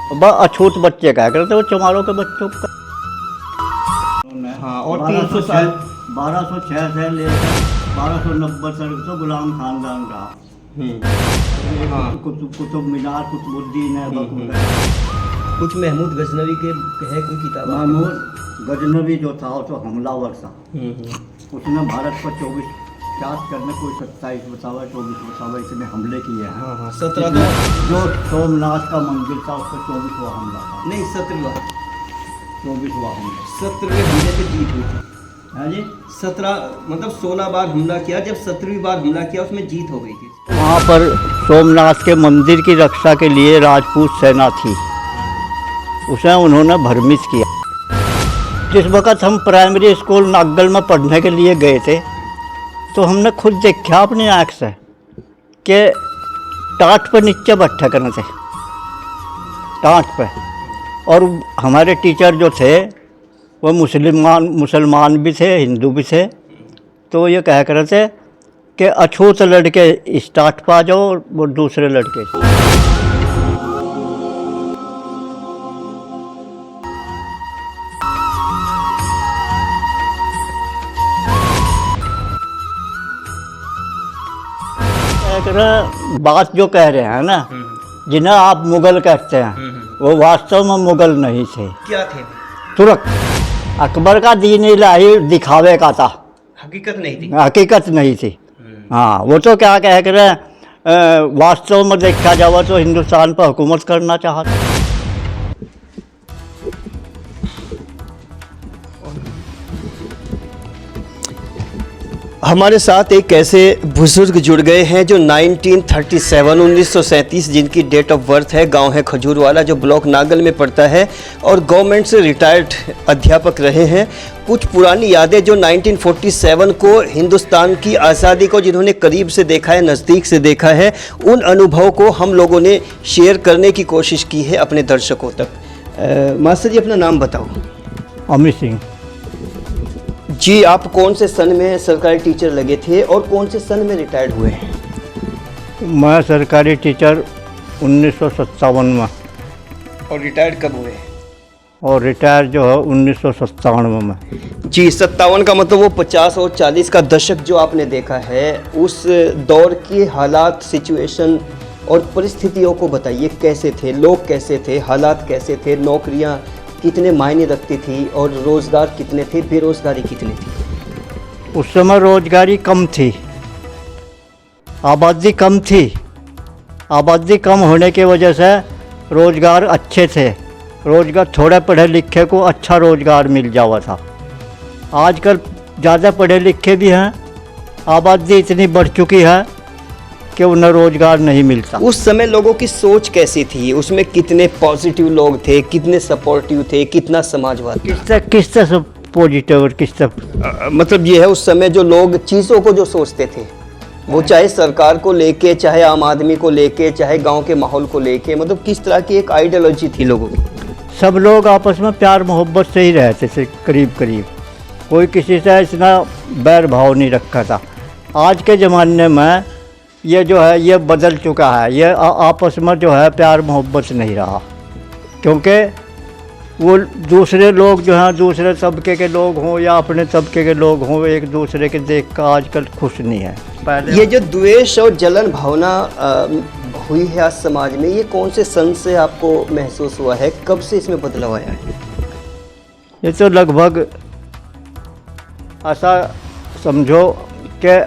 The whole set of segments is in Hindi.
अछूत बच्चे क्या करते वो चमारों के बच्चों का। हाँ, और 300 साल 1206 से लेकर 1290 तक तो गुलाम खानदान रहा। हाँ। कुतुब मीनार, कुतुबुद्दीन है, कुछ महमूद गजनवी के है कोई किताब? महमूद गजनवी जो था वो तो हमलावर था। उसने भारत पर 24 करने कोई 27 बतावा 24 बतावा इसने हमले किए हैं। हाँ 17 जो सोमनाथ का मंदिर था उस पर 24वां हमला था। नहीं 17वां 24वां हमला। 17वें हमले पे जीत हुई थी। हाँ जी, 17 मतलब 16 बार हमला किया, जब 17वीं बार हमला किया उसमें जीत हो गई थी। वहाँ पर सोमनाथ के मंदिर की रक्षा के लिए राजपूत सेना थी, उसे उन्होंने भ्रमित किया। जिस वक़्त हम प्राइमरी स्कूल नागल में पढ़ने के लिए गए थे तो हमने खुद देखा अपनी आँख से कि टाट पर नीचे बैठा करने थे, टाट पे। और हमारे टीचर जो थे वो मुसलमान भी थे, हिंदू भी थे। तो ये कह कर थे कि अछूत लड़के इस टाट पर आ जाओ और वो दूसरे लड़के। बात जो कह रहे हैं ना, जिन्हें आप मुगल कहते हैं, वो वास्तव में मुगल नहीं थे। क्या थे? तुर्क। अकबर का दीन इलाही दिखावे का था, हकीकत नहीं थी। हकीकत नहीं थी। हाँ, वो तो क्या कह कर वास्तव में देखा जाए तो हिंदुस्तान पर हुकूमत करना चाहता। हमारे साथ एक ऐसे बुजुर्ग जुड़ गए हैं जो 1937 जिनकी डेट ऑफ बर्थ है, गांव है खजूरवाला जो ब्लॉक नागल में पड़ता है, और गवर्नमेंट से रिटायर्ड अध्यापक रहे हैं। कुछ पुरानी यादें जो 1947 को हिंदुस्तान की आज़ादी को जिन्होंने करीब से देखा है, नज़दीक से देखा है, उन अनुभवों को हम लोगों ने शेयर करने की कोशिश की है अपने दर्शकों तक। मास्टर जी अपना नाम बताओ। अमित सिंह जी, आप कौन से सन में सरकारी टीचर लगे थे और कौन से सन में रिटायर्ड हुए हैं? मैं सरकारी टीचर 1957 में। और रिटायर्ड कब हुए? और रिटायर जो है 1997 में। जी, 57 का मतलब वो 50 और 40 का दशक जो आपने देखा है, उस दौर के हालात, सिचुएशन और परिस्थितियों को बताइए। कैसे थे लोग, कैसे थे हालात, कैसे थे, नौकरियां कितने मायने रखती थी और रोज़गार कितने थे, बेरोज़गारी कितनी थी? उस समय रोजगारी कम थी, आबादी कम थी। आबादी कम होने की वजह से रोज़गार अच्छे थे, रोज़गार थोड़े पढ़े लिखे को अच्छा रोज़गार मिल जावा था। आजकल ज़्यादा पढ़े लिखे भी हैं, आबादी इतनी बढ़ चुकी है कि उन्हें रोज़गार नहीं मिलता। उस समय लोगों की सोच कैसी थी? उसमें कितने पॉजिटिव लोग थे, कितने सपोर्टिव थे, कितना समाजवाद? किस तरह से पॉजिटिव और किस तरह मतलब ये है उस समय जो लोग चीज़ों को जो सोचते थे, वो चाहे सरकार को लेके, चाहे आम आदमी को लेके, चाहे गांव के माहौल को लेके, मतलब किस तरह की एक आइडियोलॉजी थी लोगों की? सब लोग आपस में प्यार मोहब्बत से ही रहते थे, करीब करीब कोई किसी से इतना बैर भाव नहीं रखा था। आज के ज़माने में ये जो है ये बदल चुका है, ये आपस में जो है प्यार मोहब्बत नहीं रहा, क्योंकि वो दूसरे लोग जो हैं, दूसरे तबके के लोग हों या अपने तबके के लोग हों, एक दूसरे के देख कर आजकल खुश नहीं है। पहले ये जो द्वेष और जलन भावना हुई है आज समाज में, ये कौन से सन से आपको महसूस हुआ है? कब से इसमें बदलाव आया है? ये तो लगभग ऐसा समझो कि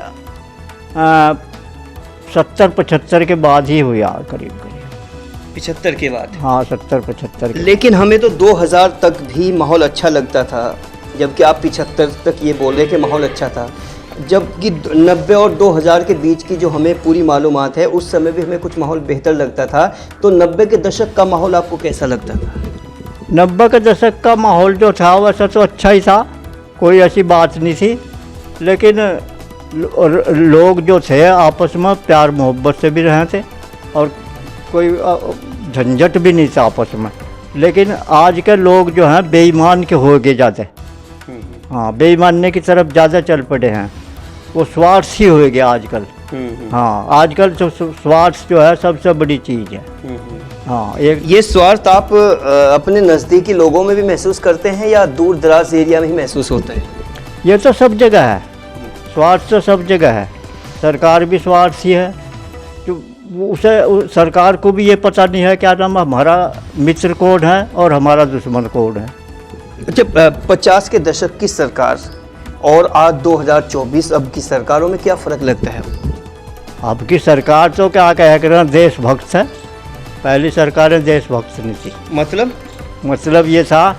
70-75 के बाद ही हुआ, करीब करीब 75 के बाद। हाँ, 70-75 के। लेकिन हमें तो 2000 तक भी माहौल अच्छा लगता था, जबकि आप 75 तक ये बोल रहे कि माहौल अच्छा था, जबकि 90 और 2000 के बीच की जो हमें पूरी मालूमात है, उस समय भी हमें कुछ माहौल बेहतर लगता था। तो 90 के दशक का माहौल आपको कैसा लगता था? 90 के दशक का माहौल जो था वैसा तो अच्छा ही था, कोई ऐसी बात नहीं थी, लेकिन लोग जो थे आपस में प्यार मोहब्बत से भी रहे थे और कोई झंझट भी नहीं था आपस में। लेकिन आज के लोग जो हैं बेईमान के हो गए ज़्यादा। हाँ, बेईमानने की तरफ ज़्यादा चल पड़े हैं, वो स्वार्थी हो गया आजकल। हाँ, आजकल तो स्वार्थ जो है सबसे बड़ी चीज़ है। हाँ, एक ये स्वार्थ आप अपने नज़दीकी लोगों में भी महसूस करते हैं या दूर दराज एरिया में ही महसूस होता है? ये तो सब जगह है, स्वार्थ तो सब जगह है। सरकार भी स्वार्थी है, जो सरकार को भी ये पता नहीं है क्या नाम हमारा मित्र कौन है और हमारा दुश्मन कौन है। अच्छा, 50 के दशक की सरकार और आज 2024 अब की सरकारों में क्या फ़र्क लगता है? अब की सरकार तो क्या कह कर देशभक्त है, पहली सरकारें देशभक्त नहीं थी। मतलब ये था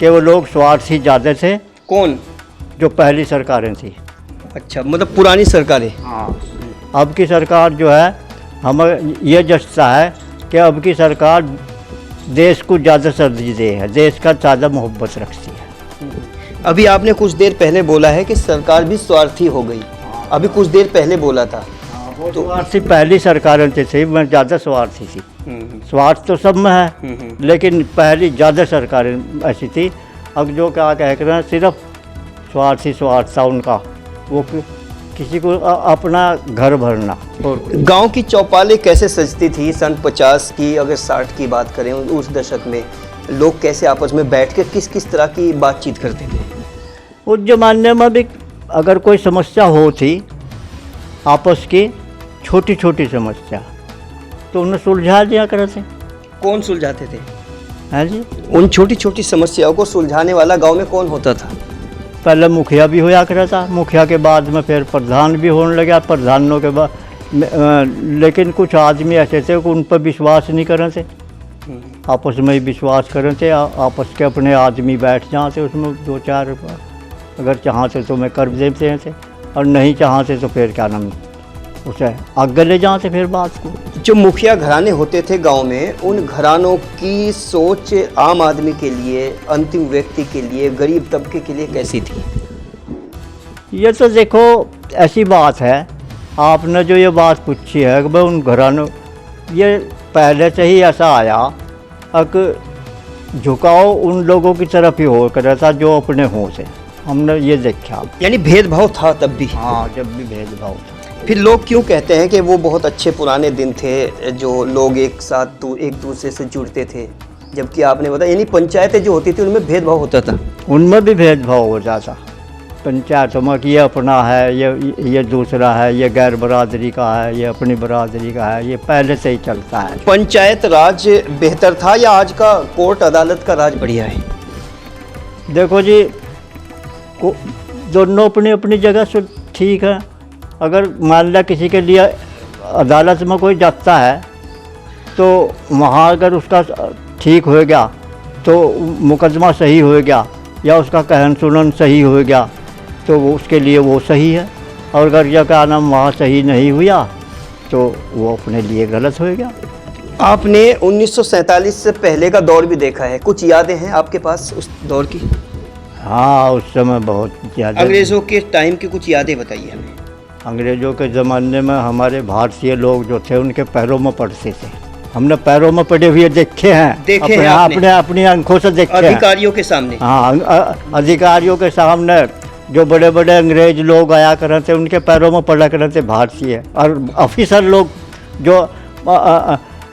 कि वो लोग स्वार्थी ज़्यादा थे। कौन? जो पहली सरकारें थी। अच्छा, मतलब पुरानी सरकारें। हाँ, अब की सरकार जो है हमें ये जचता है कि अब की सरकार देश को ज़्यादा तरजीह है, देश का ज़्यादा मोहब्बत रखती है। अभी आपने कुछ देर पहले बोला है कि सरकार भी स्वार्थी हो गई, अभी कुछ देर पहले बोला था। वो स्वार्थी पहली सरकारें थी, मैं ज़्यादा स्वार्थी थी। स्वार्थ तो सब में है, लेकिन पहली ज़्यादा सरकारें ऐसी थी। अब जो क्या कह कर सिर्फ स्वार्थ था उनका, वो किसी को अपना घर भरना। और गांव की चौपालें कैसे सजती थी सन 50 की, अगर 60 की बात करें उस दशक में लोग कैसे आपस में बैठ के किस किस तरह की बातचीत करते थे? उस जमाने में भी अगर कोई समस्या हो थी आपस की, छोटी छोटी समस्या, तो उन्हें सुलझा दिया करते थे। कौन सुलझाते थे? हैं जी, उन छोटी छोटी समस्याओं को सुलझाने वाला गांव में कौन होता था? पहले मुखिया भी होया करता, मुखिया के बाद में फिर प्रधान भी होने लगा, प्रधानों के बाद लेकिन कुछ आदमी ऐसे थे कि उन पर विश्वास नहीं कर रहे थे, आपस में ही विश्वास कर रहे थे। आपस के अपने आदमी बैठ जाते, उसमें दो चार अगर चाहते तो मैं कर देते थे, और नहीं चाहते तो फिर क्या नाम उसे आगे ले जाते फिर बात को। जो मुखिया घराने होते थे गांव में, उन घरानों की सोच आम आदमी के लिए, अंतिम व्यक्ति के लिए, गरीब तबके के लिए कैसी थी? ये तो देखो ऐसी बात है, आपने जो ये बात पूछी है कि भाई उन घरानों, ये पहले से ही ऐसा आया कि झुकाव उन लोगों की तरफ ही हो कर था जो अपने हों से, हमने ये देखा। यानी भेदभाव था तब भी? हाँ, जब भी भेदभाव था। फिर लोग क्यों कहते हैं कि वो बहुत अच्छे पुराने दिन थे, जो लोग एक साथ एक दूसरे से जुड़ते थे, जबकि आपने बताया यानी पंचायतें जो होती थी उनमें भेदभाव होता था? उनमें भी भेदभाव हो जाता। पंचायतों में कि ये अपना है, ये दूसरा है, ये गैर बरादरी का है, ये अपनी बरादरी का है, ये पहले से ही चलता है। पंचायत राज बेहतर था या आज का कोर्ट अदालत का राज बढ़िया है? देखो जी, दोनों अपनी अपनी जगह से ठीक है। अगर मान लिया किसी के लिए अदालत में कोई जाता है तो वहाँ अगर उसका ठीक हो गया तो मुकदमा सही हो गया, या उसका कहन सुनन सही हो गया तो वो उसके लिए वो सही है, और अगर यह क्या नाम वहाँ सही नहीं हुआ तो वो अपने लिए गलत हो गया। आपने 1947 से पहले का दौर भी देखा है, कुछ यादें हैं आपके पास उस दौर की? हाँ, उस समय बहुत ज़्यादा। अंग्रेज़ों के टाइम की कुछ यादें बताइए हमें। अंग्रेज़ों के ज़माने में हमारे भारतीय लोग जो थे उनके पैरों में पड़ते थे, हमने पैरों में पड़े हुए देखे हैं, अपनी आंखों से देखे हैं। अधिकारियों के सामने? हाँ, अधिकारियों के सामने जो बड़े बड़े अंग्रेज लोग आया करते थे उनके पैरों में पड़ा करते थे भारतीय, और ऑफिसर लोग जो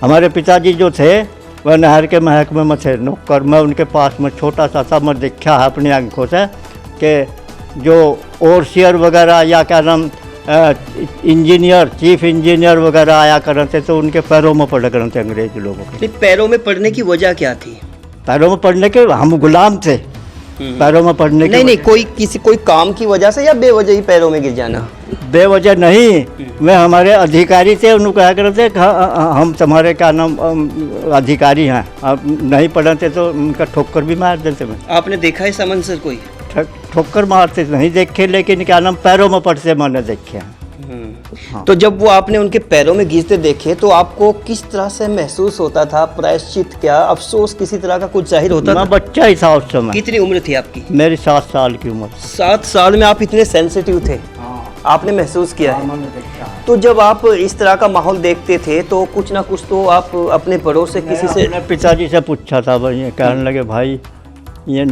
हमारे पिताजी जो थे वह नहर के महकमे में थे नौकर, मैं उनके पास में छोटा सा था, मैं देखा है अपनी आंखों से कि जो ओवरसियर वगैरह या क्या नाम इंजीनियर, चीफ इंजीनियर वगैरह आया करते तो उनके पैरों में पड़ा करते अंग्रेज लोगों के। पैरों में पड़ने की वजह क्या थी? पैरों में पड़ने के, हम गुलाम थे, पैरों में पड़ने की नहीं, कोई काम की वजह से या बेवजह ही पैरों में गिर जाना? बेवजह नहीं, मैं हमारे अधिकारी थे, उन्होंने कहा करते हम तुम्हारे क्या नाम अधिकारी हैं, अब नहीं पढ़ते तो उनका ठोकर भी मार देते। मैं आपने देखा है समन सर कोई ठोकर मारते नहीं देखे, लेकिन क्या नाम पैरों में पड़ते मैंने देखे हैं। हाँ। तो जब वो आपने उनके पैरों में गिरते देखे तो आपको किस तरह से महसूस होता था? प्रायश्चित क्या, अफसोस किसी तरह का कुछ जाहिर होता था? मैं बच्चा ही था उस समय। कितनी उम्र थी आपकी? मेरी 7 साल की उम्र। 7 साल में आप इतने सेंसिटिव थे? आपने महसूस किया है? तो जब आप इस तरह का माहौल देखते थे तो कुछ ना कुछ तो आप अपने पड़ोस से किसी से? पिताजी से पूछा था, भाई ये कहने लगे भाई ये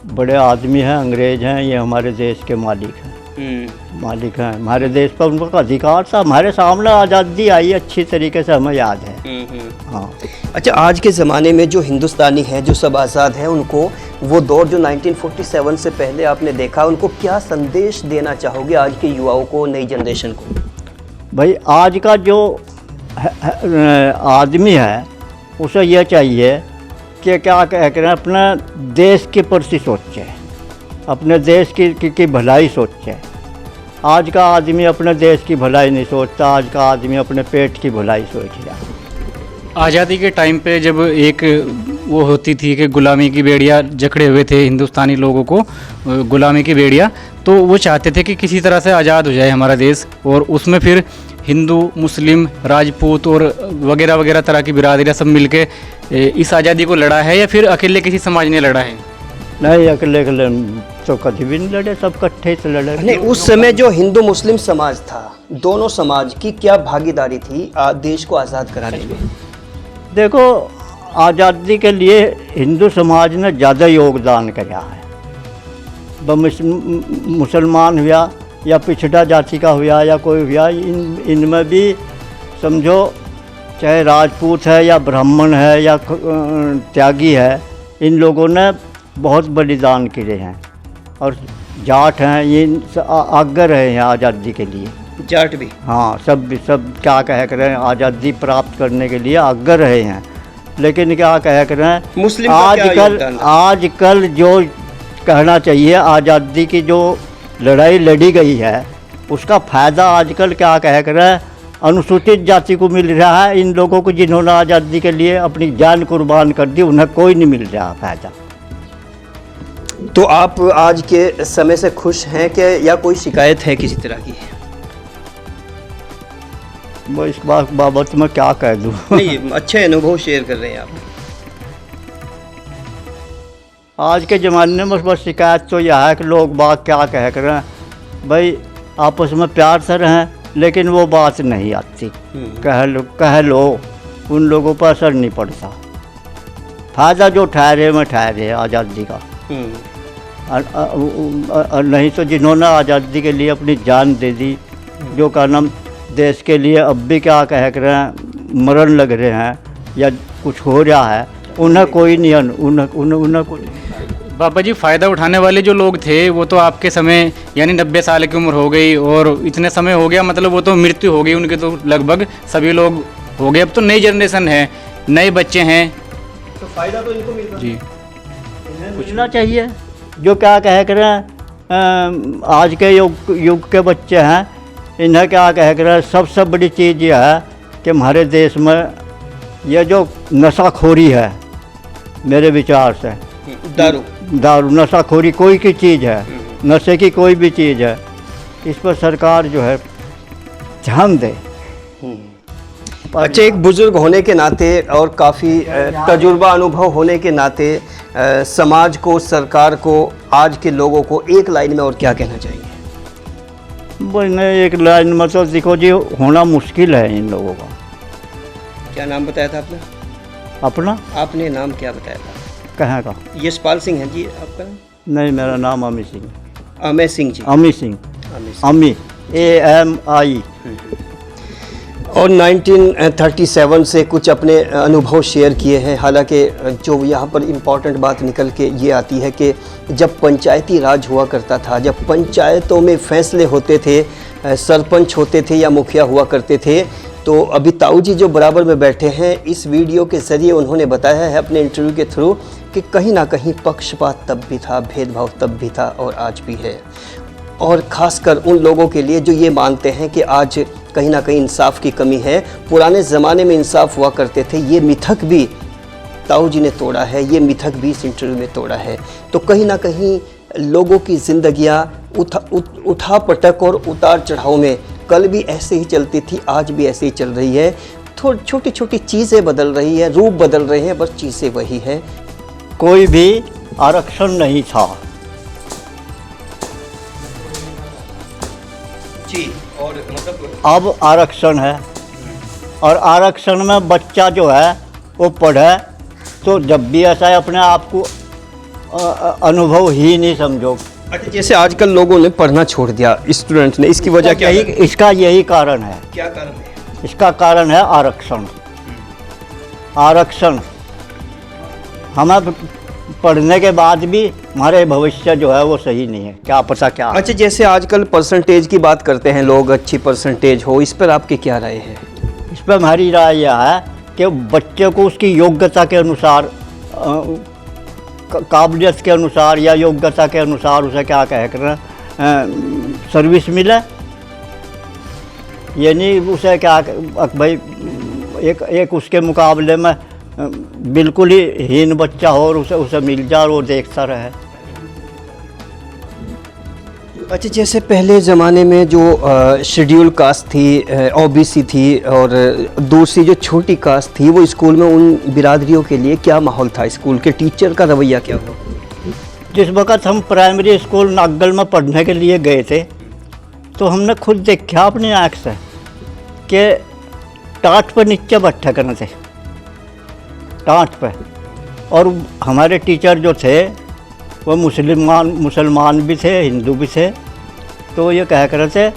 बड़े आदमी हैं, अंग्रेज हैं, ये हमारे देश के मालिक हैं। मालिक हैं हमारे देश पर, उनका अधिकार था। हमारे सामने आज़ादी आई अच्छी तरीके से, हमें याद है। हाँ। अच्छा, आज के ज़माने में जो हिंदुस्तानी हैं, जो सब आज़ाद हैं, उनको वो दौर जो 1947 से पहले आपने देखा, उनको क्या संदेश देना चाहोगे आज के युवाओं को, नई जनरेशन को? भाई आज का जो आदमी है उसे यह चाहिए कि क्या करें, अपने देश के प्रति सोचे, अपने देश की भलाई सोचे। आज का आदमी अपने देश की भलाई नहीं सोचता, आज का आदमी अपने पेट की भलाई सोच रहा है। आज़ादी के टाइम पे जब एक वो होती थी कि गुलामी की बेड़ियाँ जकड़े हुए थे हिंदुस्तानी लोगों को, गुलामी की बेड़ियाँ, तो वो चाहते थे कि किसी तरह से आज़ाद हो जाए हमारा देश, और उसमें फिर हिंदू, मुस्लिम, राजपूत और वगैरह वगैरह तरह की बिरादरियाँ सब मिलके इस आज़ादी को लड़ा है, या फिर अकेले किसी समाज ने लड़ा है? नहीं, अकेले तो कभी भी नहीं लड़े, सब इकट्ठे से लड़े। नहीं, उस समय जो हिंदू मुस्लिम समाज था, दोनों समाज की क्या भागीदारी थी देश को आज़ाद कराने में? देखो, आज़ादी के लिए हिंदू समाज ने ज़्यादा योगदान किया है। मुसलमान हुआ या पिछड़ा जाति का हुआ या कोई हुआ, इनमें भी समझो, चाहे राजपूत है या ब्राह्मण है या त्यागी है, इन लोगों ने बहुत बलिदान किए हैं। और जाट हैं, ये आगे रहे हैं आज़ादी के लिए। जाट भी? हाँ, सब क्या कह कर रहे हैं, आज़ादी प्राप्त करने के लिए आगे रहे हैं। लेकिन क्या कह कर रहे हैं, मुस्लिम आजकल जो कहना चाहिए, आज़ादी की जो लड़ाई लड़ी गई है उसका फ़ायदा आजकल क्या कह कर रहे हैं, अनुसूचित जाति को मिल रहा है। इन लोगों को जिन्होंने आज़ादी के लिए अपनी जान कुर्बान कर दी, उन्हें कोई नहीं मिल रहा फ़ायदा। तो आप आज के समय से खुश हैं कि या कोई शिकायत है किसी तरह की? वो इस बाबत में क्या कह दूँ। नहीं, अच्छे अनुभव शेयर कर रहे हैं आप। आज के ज़माने में बस शिकायत तो यह है कि लोग बात क्या कह कर रहे हैं, भाई आपस में प्यार से रहें, लेकिन वो बात नहीं आती। कह लो उन लोगों पर असर नहीं पड़ता। फ़ायदा जो ठहरे में ठहरे आज़ादी का, नहीं तो जिन्होंने आज़ादी के लिए अपनी जान दे दी, जो का नाम देश के लिए अब भी क्या कह कर रहे हैं, मरण लग रहे हैं या कुछ हो रहा है, उन्हें कोई नहीं, उन्हें कोई। बाबा जी, फ़ायदा उठाने वाले जो लोग थे वो तो आपके समय यानी 90 साल की उम्र हो गई, और इतने समय हो गया, मतलब वो तो मृत्यु हो गई उनके, तो लगभग सभी लोग हो गए। अब तो नई जनरेशन है, नए बच्चे हैं, तो फ़ायदा तो इनको मिल रहा है जी। पूछना चाहिए जो क्या कह कर रहे हैं, आज के युग के बच्चे हैं, इन्हें क्या कह कर रहे हैं, सबसे बड़ी चीज़ यह है कि हमारे देश में ये जो नशाखोरी है, मेरे विचार से दारू नशाखोरी कोई की चीज़ है, नशे की कोई भी चीज़ है, इस पर सरकार जो है ध्यान दे। अच्छा, एक बुजुर्ग होने के नाते और काफ़ी तजुर्बा अनुभव होने के नाते समाज को, सरकार को, आज के लोगों को एक लाइन में और क्या कहना चाहिए? एक लाइन में तो देखो जी, होना मुश्किल है इन लोगों का। क्या नाम बताया था आपने? अपना? आपने नाम क्या बताया था? कहाँ का? यशपाल सिंह है जी आपका नाम? नहीं, मेरा नाम अमी सिंह। अमी सिंह जी? अमी सिंह, अमी, AMI। और 1937 से कुछ अपने अनुभव शेयर किए हैं। हालांकि जो यहाँ पर इम्पॉर्टेंट बात निकल के ये आती है कि जब पंचायती राज हुआ करता था, जब पंचायतों में फैसले होते थे, सरपंच होते थे या मुखिया हुआ करते थे, तो अभी ताऊ जी जो बराबर में बैठे हैं, इस वीडियो के ज़रिए उन्होंने बताया है अपने इंटरव्यू के थ्रू कि कहीं ना कहीं पक्षपात तब भी था, भेदभाव तब भी था और आज भी है। और ख़ासकर उन लोगों के लिए जो ये मानते हैं कि आज कहीं ना कहीं इंसाफ की कमी है। पुराने ज़माने में इंसाफ हुआ करते थे, ये मिथक भी ताऊ जी ने तोड़ा है, ये मिथक भी इस इंटरव्यू में तोड़ा है। तो कहीं ना कहीं लोगों की ज़िंदगियाँ उठा पटक और उतार चढ़ाव में कल भी ऐसे ही चलती थी, आज भी ऐसे ही चल रही है। थोड़ी छोटी छोटी चीज़ें बदल रही है, रूप बदल रहे हैं, बस चीज़ें वही है। कोई भी आरक्षण नहीं था जी, और मतलब अब आरक्षण है, और आरक्षण में बच्चा जो है वो पढ़े, तो जब भी ऐसा है अपने आप को अनुभव ही नहीं समझो अच्छा, जैसे आजकल लोगों ने पढ़ना छोड़ दिया, स्टूडेंट ने, इसकी वजह क्या है? इसका यही कारण है। क्या कारण है? इसका कारण है आरक्षण। आरक्षण हमें पढ़ने के बाद भी हमारे भविष्य जो है वो सही नहीं है, क्या पता क्या। अच्छा, जैसे आजकल परसेंटेज की बात करते हैं लोग, अच्छी परसेंटेज हो, इस पर आपकी क्या राय है? इस पर हमारी राय यह है कि बच्चे को उसकी योग्यता के अनुसार, काबिलियत के अनुसार या योग्यता के अनुसार उसे क्या कह कर सर्विस मिले। ये नहीं उसे क्या भाई एक उसके मुकाबले में बिल्कुल ही हीन बच्चा हो और उसे मिल जाए और वो देखता रहे। अच्छा, जैसे पहले ज़माने में जो शेड्यूल कास्ट थी, ओबीसी थी, और दूसरी जो छोटी कास्ट थी, वो स्कूल में उन बिरादरियों के लिए क्या माहौल था? स्कूल के टीचर का रवैया क्या हुआ? जिस वक़्त हम प्राइमरी स्कूल नागल में पढ़ने के लिए गए थे तो हमने खुद देखा अपनी आँख से कि टाट पर नीचे बैठा करने थे, टाट पे। और हमारे टीचर जो थे वो मुसलमान भी थे, हिंदू भी थे। तो ये कह कर थे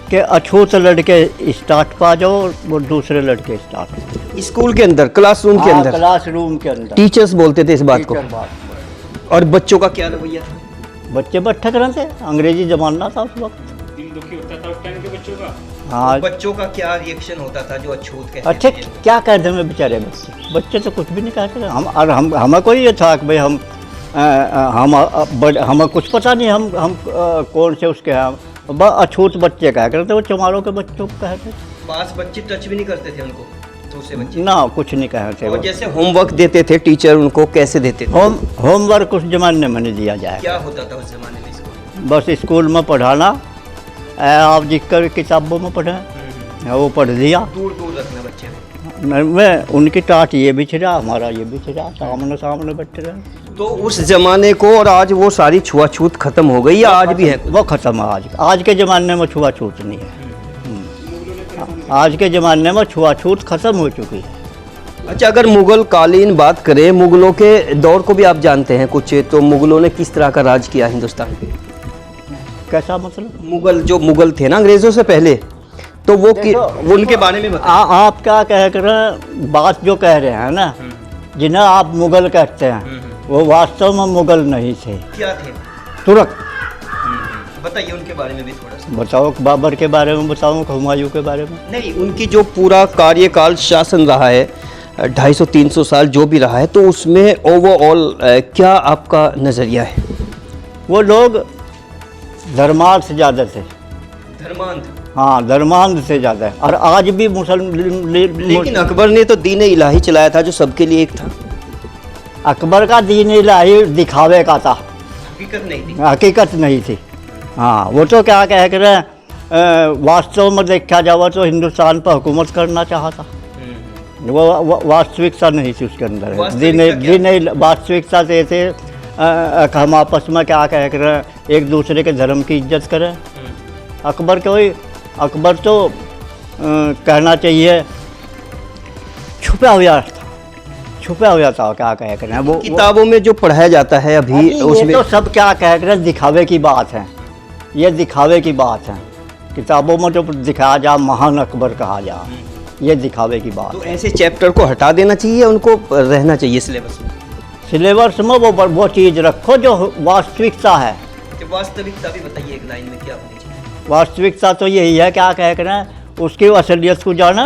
कि अछूत लड़के स्टार्ट पा जाओ और वो दूसरे लड़के स्टार्ट। स्कूल के अंदर, क्लासरूम के अंदर, क्लासरूम के अंदर टीचर्स बोलते थे इस बात को। और बच्चों का क्या रवैया था? बच्चे बैठा करते थे, अंग्रेजी जमाना था उस वक्त। दुखी होता था उस टाइम के बच्चों का। हाँ, बच्चों का क्या रिएक्शन होता था जो अछूत कहते अच्छा थे? क्या कहते हैं बेचारे बच्चे तो कुछ भी नहीं कहते। हम हमें कोई ये था कि भाई हमें कुछ पता नहीं, हम कौन से उसके हैं। अछूत बच्चे कह करते, वो चमारों के बच्चों को कहते। पास बच्चे टच भी नहीं करते थे उनको, दूसरे बच्चे ना कुछ नहीं कहते। और जैसे होमवर्क देते थे टीचर, उनको कैसे देते थे? होमवर्क उस जमाने में नहीं दिया जाए। क्या होता था उस जमाने में स्कूल? बस स्कूल में पढ़ाना, आप जिसकर किताबों में पढ़े वो पढ़ दिया। दूर दूर रखना बच्चे को। मैं उनकी टाट ये भी छिड़ा, हमारा ये भी छिड़ा, सामने सामने बैठे रहे। तो उस जमाने को और आज वो सारी छुआछूत खत्म हो गई या आज भी है? वो खत्म है। आज के ज़माने में छुआछूत नहीं है। आज के ज़माने में छुआछूत खत्म हो चुकी है। अच्छा, अगर मुगल कालीन बात करें, मुगलों के दौर को भी आप जानते हैं कुछ, तो मुगलों ने किस तरह का राज किया हिंदुस्तान पे? कैसा मतलब? मुगल थे ना अंग्रेजों से पहले, तो वो उनके बारे में आप क्या कह कर बात जो कह रहे हैं ना, जिन्हें आप मुगल कहते हैं, वो वास्तव में मुगल नहीं थे। क्या थे? तुर्क। बताइए उनके बारे में भी थोड़ा सा। बताओ, बाबर के बारे में बताऊँ, हुमायूं के बारे में? नहीं, उनकी जो पूरा कार्यकाल शासन रहा है 250-300 साल जो भी रहा है, तो उसमें ओवरऑल क्या आपका नज़रिया है? वो लोग धर्मांध से ज़्यादा थे। धर्मांध? हाँ, धर्मांध से ज़्यादा है। और आज भी लेकिन अकबर ने तो दीन इलाही चलाया था जो सबके लिए एक था। अकबर का दीन इलाही दिखावे का था, हकीकत नहीं थी। हकीकत नहीं थी। हाँ, वो तो क्या कह कर वास्तव में देखा जाए तो हिंदुस्तान पर हुकूमत करना चाहता। वो वास्तविकता नहीं थी उसके अंदर। दीन वास्तविकता से थे हम आपस में क्या कह कर एक दूसरे के धर्म की इज्जत करें। अकबर तो कहना चाहिए छुपा हुआ था, क्या कह कर वो किताबों में जो पढ़ाया जाता है अभी उसमें तो सब क्या कह कर दिखावे की बात है। ये दिखावे की बात है। किताबों में जो दिखाया जा, महान अकबर कहा जा, ये दिखावे की बात। तो ऐसे चैप्टर को हटा देना चाहिए, उनको रहना चाहिए सिलेबस में। सिलेबस में वो चीज़ रखो जो वास्तविकता है। वास्तविकता भी बताइए एक लाइन में क्या होनी चाहिए? वास्तविकता तो यही है, क्या कह कर उसकी असलियत को जाना,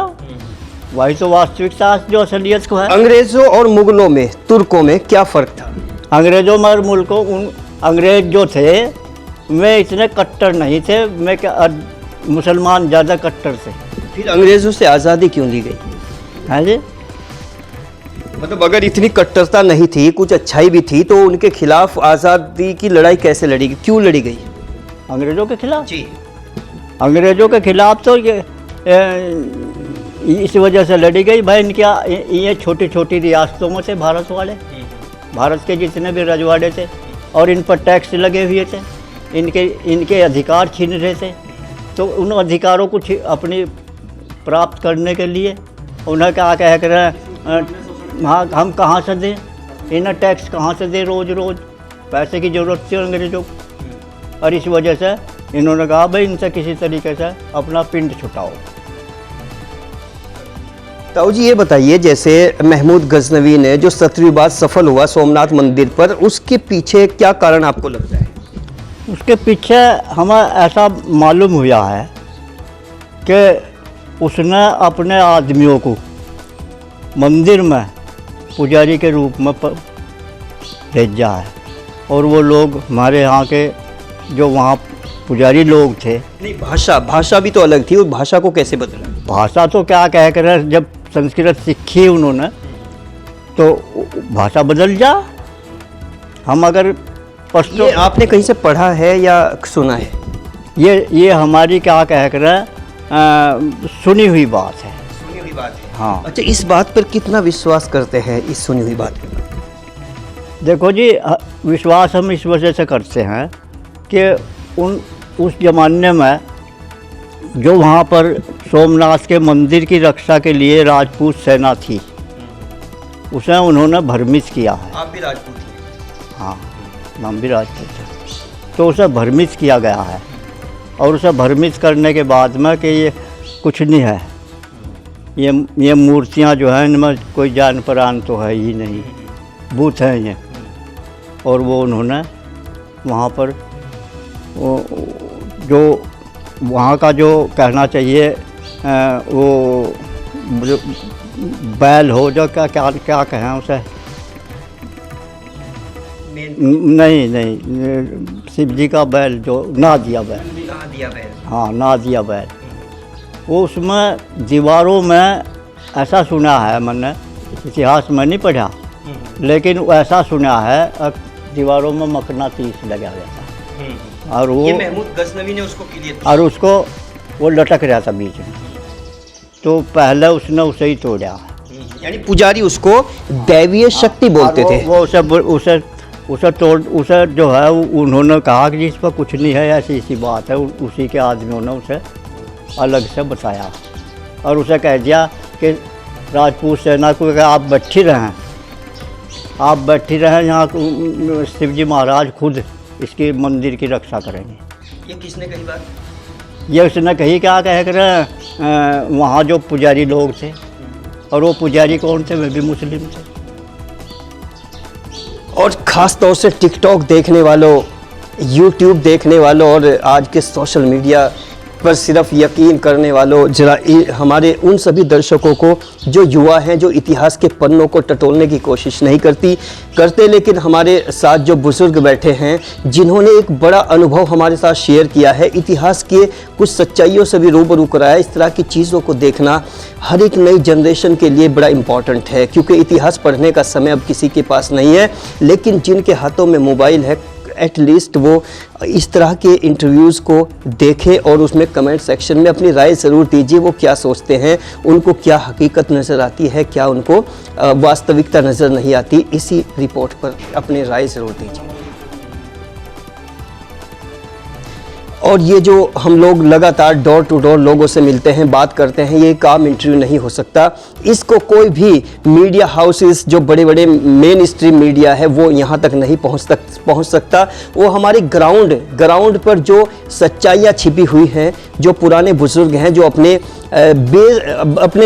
वही तो वास्तविकता जो असलियत को है। अंग्रेज़ों और मुगलों में, तुर्कों में क्या फ़र्क था? अंग्रेज़ों में और मुल्कों, अंग्रेज़ जो थे वे इतने कट्टर नहीं थे, मैं क्या मुसलमान ज़्यादा कट्टर थे। फिर अंग्रेज़ों से आज़ादी क्यों ली गई? हाँ जी, मतलब अगर इतनी कट्टरता नहीं थी, कुछ अच्छाई भी थी, तो उनके खिलाफ आज़ादी की लड़ाई कैसे लड़ी गई, क्यों लड़ी गई? अंग्रेज़ों के खिलाफ? जी, अंग्रेज़ों के खिलाफ तो ये इस वजह से लड़ी गई भाई, ये छोटी छोटी रियासतों में थे भारत वाले, भारत के जितने भी रजवाड़े थे, और इन पर टैक्स लगे हुए थे, इनके अधिकार छीन रहे थे। तो उन अधिकारों को अपनी प्राप्त करने के लिए उन्हें क्या कह कर हाँ, हम कहाँ से दें, इन्हें टैक्स कहाँ से दें, रोज़ रोज़ पैसे की ज़रूरत थी अंग्रेज़ों को। और इस वजह से इन्होंने कहा भाई इनसे किसी तरीके से अपना पिंड छुटाओ। ताऊ जी ये बताइए, जैसे महमूद गजनवी ने जो 17वीं बार सफल हुआ सोमनाथ मंदिर पर, उसके पीछे क्या कारण आपको लगता है? उसके पीछे हमें ऐसा मालूम हुआ है कि उसने अपने आदमियों को मंदिर में पुजारी के रूप में भेजा है, और वो लोग हमारे यहाँ के जो वहाँ पुजारी लोग थे। नहीं, भाषा भी तो अलग थी, उस भाषा को कैसे बदला? भाषा तो क्या कह कर, जब संस्कृत सीखी उन्होंने तो भाषा बदल जा। हम अगर ये आपने कहीं से पढ़ा है या सुना है? ये हमारी क्या कह कर सुनी हुई बात है। सुनी हुई बात है। हाँ। अच्छा, इस बात पर कितना विश्वास करते हैं, इस सुनी हुई बात पर? देखो जी, विश्वास हम इस वजह से करते हैं कि उस ज़माने में जो वहाँ पर सोमनाथ के मंदिर की रक्षा के लिए राजपूत सेना थी, उसे उन्होंने भ्रमित किया है। आप भी राजपूत हैं? हाँ, हम भी राजपूत हैं। तो उसे भ्रमित किया गया है, और उसे भ्रमित करने के बाद में कि ये कुछ नहीं है, ये मूर्तियाँ जो हैं इनमें कोई जान परान तो है ही नहीं, भूत हैं ये। और वो उन्होंने वहाँ पर जो वहाँ का जो कहना चाहिए वो जो बैल हो, जो क्या क्या क्या कहें उसे, नहीं शिव जी का बैल, जो नादिया बैल, हाँ नादिया बैल, वो उसमें दीवारों में ऐसा सुना है, मैंने इतिहास में नहीं पढ़ा, लेकिन ऐसा सुना है दीवारों में मकनातीस लगा हुआ था, और वो ये महमूद गजनवी ने उसको क्लियर, और उसको वो लटक रहा था बीच में, तो पहले उसने उसे ही तोड़ा। यानी पुजारी उसको दैवीय शक्ति बोलते थे। वो उसे जो है उन्होंने कहा कि इस पर कुछ नहीं है, ऐसी ऐसी बात है। उसी के आदमियों ने उसे अलग से बताया और उसे कह दिया कि राजपूत सेना को आप बैठी रहें, आप बैठी रहें, यहाँ शिवजी महाराज खुद इसके मंदिर की रक्षा करेंगे। ये किसने कही बात? ये उसने कही, क्या कह कर वहाँ जो पुजारी लोग थे, और वो पुजारी कौन थे? वे भी मुस्लिम थे। और ख़ास तौर से टिकटॉक देखने वालों, यूट्यूब देखने वालों और आज के सोशल मीडिया पर सिर्फ यकीन करने वालों, जरा हमारे उन सभी दर्शकों को जो युवा हैं, जो इतिहास के पन्नों को टटोलने की कोशिश नहीं करते, लेकिन हमारे साथ जो बुजुर्ग बैठे हैं, जिन्होंने एक बड़ा अनुभव हमारे साथ शेयर किया है, इतिहास के कुछ सच्चाइयों से भी रूबरू कराया। इस तरह की चीज़ों को देखना हर एक नई जनरेशन के लिए बड़ा इम्पॉर्टेंट है, क्योंकि इतिहास पढ़ने का समय अब किसी के पास नहीं है, लेकिन जिनके हाथों में मोबाइल है, एटलीस्ट वो इस तरह के इंटरव्यूज़ को देखें और उसमें कमेंट सेक्शन में अपनी राय ज़रूर दीजिए। वो क्या सोचते हैं, उनको क्या हकीकत नज़र आती है, क्या उनको वास्तविकता नज़र नहीं आती, इसी रिपोर्ट पर अपनी राय ज़रूर दीजिए। और ये जो हम लोग लगातार डोर टू डोर लोगों से मिलते हैं, बात करते हैं, ये काम इंटरव्यू नहीं हो सकता। इसको कोई भी मीडिया हाउसेस, जो बड़े बड़े मेन स्ट्रीम मीडिया है, वो यहाँ तक नहीं पहुँच सकता। वो हमारे ग्राउंड पर जो सच्चाइयाँ छिपी हुई हैं, जो पुराने बुजुर्ग हैं, जो अपने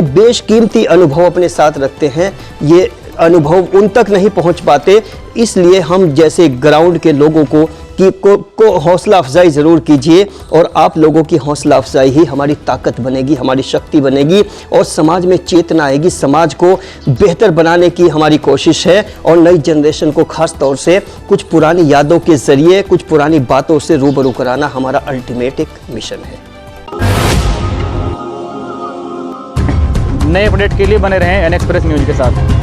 बेशकीमती अनुभव अपने साथ रखते हैं, ये अनुभव उन तक नहीं पहुँच पाते। इसलिए हम जैसे ग्राउंड के लोगों को हौसला अफजाई ज़रूर कीजिए, और आप लोगों की हौसला अफजाई ही हमारी ताकत बनेगी, हमारी शक्ति बनेगी, और समाज में चेतना आएगी। समाज को बेहतर बनाने की हमारी कोशिश है, और नई जनरेशन को खास तौर से कुछ पुरानी यादों के ज़रिए, कुछ पुरानी बातों से रूबरू कराना हमारा अल्टीमेट एक मिशन है। नए अपडेट के लिए बने रहें एन एक्सप्रेस न्यूज़ के साथ।